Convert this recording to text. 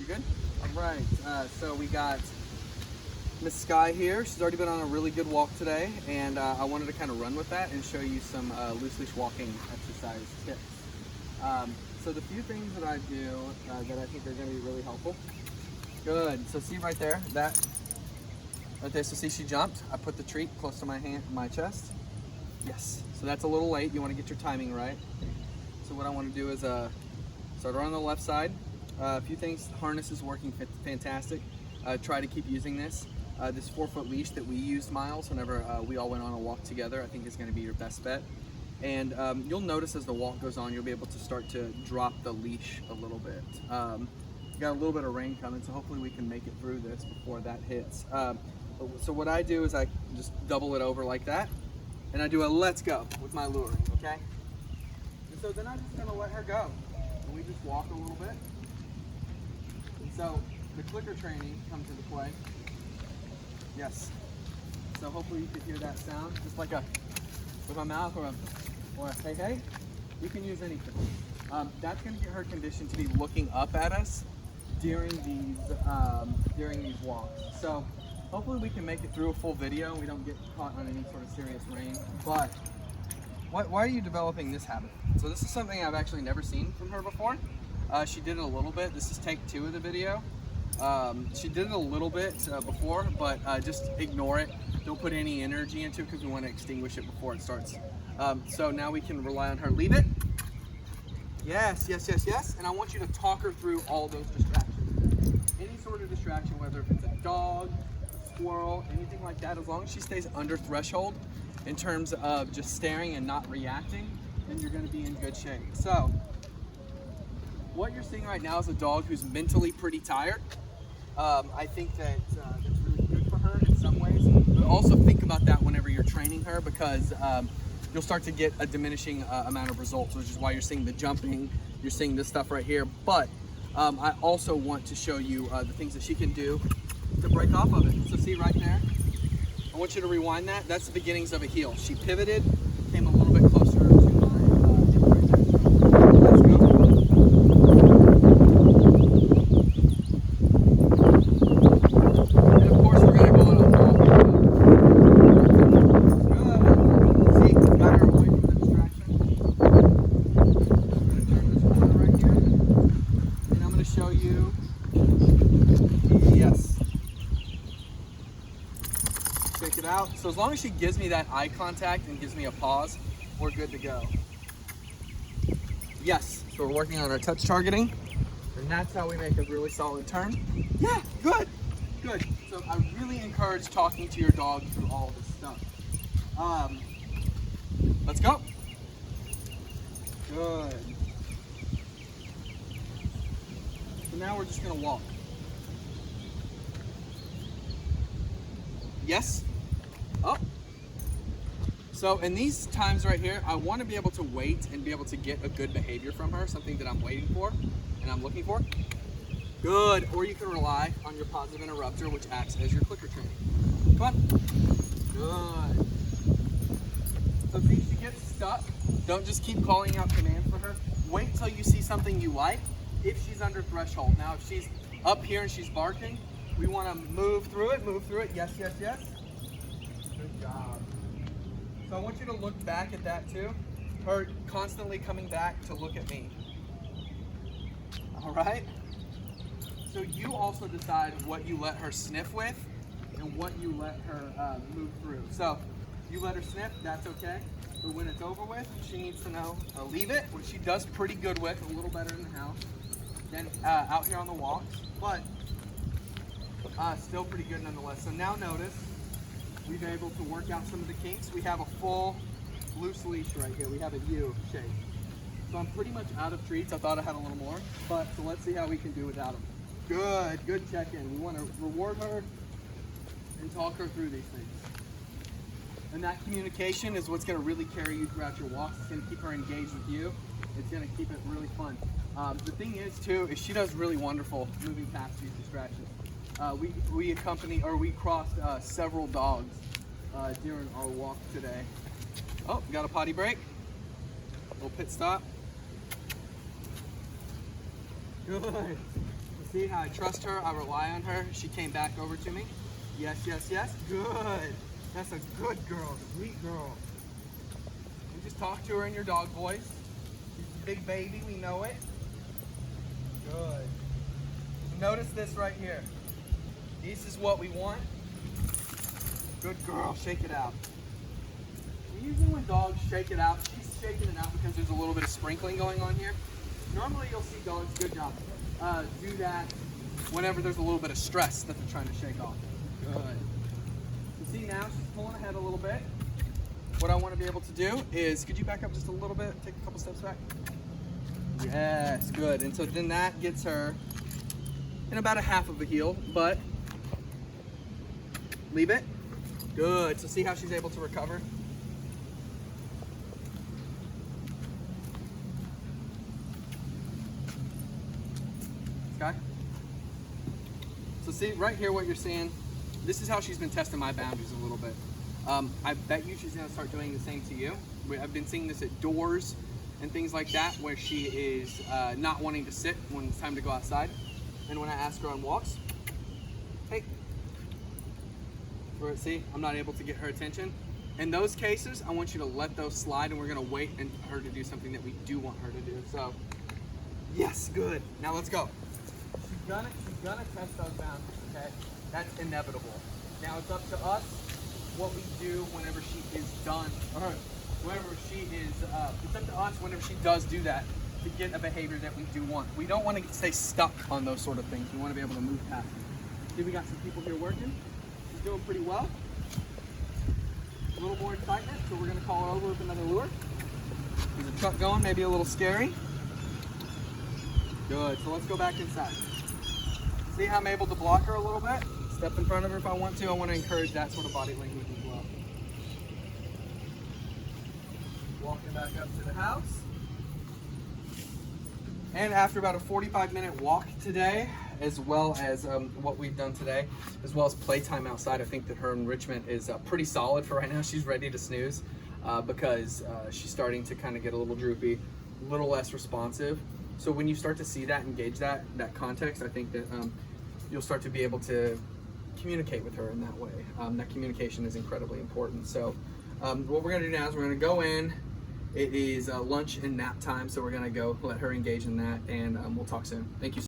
You good? All right. So we got Miss Skye here. She's already been on a really good walk today, and I wanted to kind of run with that and show you some loose leash walking exercise tips. So the few things that I do that I think are going to be really helpful. Good. So see right there, that right there. So see, she jumped. I put the treat close to my chest. Yes. So that's a little late. You want to get your timing right. So what I want to do is start her on the left side. A few things. Harness is working fantastic. Try to keep using this. This 4-foot leash that we used, Miles, whenever we all went on a walk together, I think is going to be your best bet. And you'll notice as the walk goes on, you'll be able to start to drop the leash a little bit. Got a little bit of rain coming, so hopefully we can make it through this before that hits. So what I do is I just double it over like that, and I do a let's go with my luring, okay? And so then I'm just going to let her go. And we just walk a little bit. And so the clicker training comes into play. Yes. So hopefully you can hear that sound, just like a with my mouth or a hey hey. You can use anything. That's going to get her conditioned to be looking up at us during these walks. So hopefully we can make it through a full video and we don't get caught on any sort of serious rain. But why are you developing this habit? So this is something I've actually never seen from her before. She did it a little bit. This is take 2 of the video. She did it a little bit before, but just ignore it. Don't put any energy into it because we want to extinguish it before it starts. So now we can rely on her. Leave it. Yes, yes, yes, yes. And I want you to talk her through all those distractions. Any sort of distraction, whether if it's a dog, a squirrel, anything like that, as long as she stays under threshold in terms of just staring and not reacting, then you're going to be in good shape. So what you're seeing right now is a dog who's mentally pretty tired. I think that that's really good for her in some ways, but also think about that whenever you're training her, because you'll start to get a diminishing amount of results, which is why you're seeing the jumping, you're seeing this stuff right here. But I also want to show you the things that she can do to break off of it. So see right there, I want you to rewind that. That's the beginnings of a heel. She pivoted, came a little bit closer to my hip right there. So let's go. Check it out. So as long as she gives me that eye contact and gives me a pause, we're good to go. Yes, so we're working on our touch targeting, and that's how we make a really solid turn. Yeah, good, good. So I really encourage talking to your dog through all this stuff. Let's go. Good. So now we're just gonna walk. Yes. Up. So in these times right here, I want to be able to wait and be able to get a good behavior from her, something that I'm waiting for and I'm looking for. Good. Or you can rely on your positive interrupter, which acts as your clicker training. Come on. Good. So see, she gets stuck. Don't just keep calling out commands for her. Wait till you see something you like if she's under threshold. Now, if she's up here and she's barking, we want to move through it, Yes, yes, yes. Good job. So I want you to look back at that too. Her constantly coming back to look at me. All right? So you also decide what you let her sniff with and what you let her move through. So you let her sniff, that's okay. But when it's over with, she needs to know, leave it, which she does pretty good with, a little better in the house than out here on the walks. But still pretty good nonetheless. So now notice, we've been able to work out some of the kinks. We have a full loose leash right here. We have a U shape. So I'm pretty much out of treats. I thought I had a little more, but so let's see how we can do without them. Good, good check-in. We want to reward her and talk her through these things. And that communication is what's going to really carry you throughout your walks. It's going to keep her engaged with you. It's going to keep it really fun. The thing is too, is she does really wonderful moving past these distractions. We crossed several dogs during our walk today. Oh, got a potty break. Little pit stop. Good. See how I trust her, I rely on her. She came back over to me. Yes, yes, yes. Good. That's a good girl, sweet girl. You just talk to her in your dog voice. She's a big baby, we know it. Good. Notice this right here. This is what we want. Good girl, shake it out. Usually when dogs shake it out, she's shaking it out because there's a little bit of sprinkling going on here. Normally you'll see dogs, good job, do that whenever there's a little bit of stress that they're trying to shake off. Good. You see now she's pulling ahead a little bit. What I want to be able to do is, could you back up just a little bit, take a couple steps back? Yes, good. And so then that gets her in about a half of a heel, but leave it. Good. So see how she's able to recover? Skye? So see right here what you're seeing, this is how she's been testing my boundaries a little bit. I bet you she's gonna start doing the same to you. I've been seeing this at doors and things like that where she is not wanting to sit when it's time to go outside. And when I ask her on walks, hey, see, I'm not able to get her attention. In those cases, I want you to let those slide and we're gonna wait for her to do something that we do want her to do. So, yes, good. Now let's go. She's gonna test those boundaries, okay? That's inevitable. Now it's up to us what we do whenever she is done, or whenever she is, it's up to us whenever she does do that to get a behavior that we do want. We don't want to stay stuck on those sort of things. We want to be able to move past it. See, we got some people here working. She's doing pretty well. A little more excitement, so we're going to call her over with another lure. There's a truck going, maybe a little scary. Good, so let's go back inside. See how I'm able to block her a little bit? Step in front of her if I want to. I want to encourage that sort of body language as well. Walking back up to the house. And after about a 45-minute walk today, as well as what we've done today, as well as playtime outside, I think that her enrichment is pretty solid for right now. She's ready to snooze because she's starting to kind of get a little droopy, a little less responsive. So when you start to see that, engage that context, I think that you'll start to be able to communicate with her in that way. That communication is incredibly important. So what we're gonna do now is we're gonna go in. It is lunch and nap time, so we're gonna go let her engage in that, and we'll talk soon. Thank you.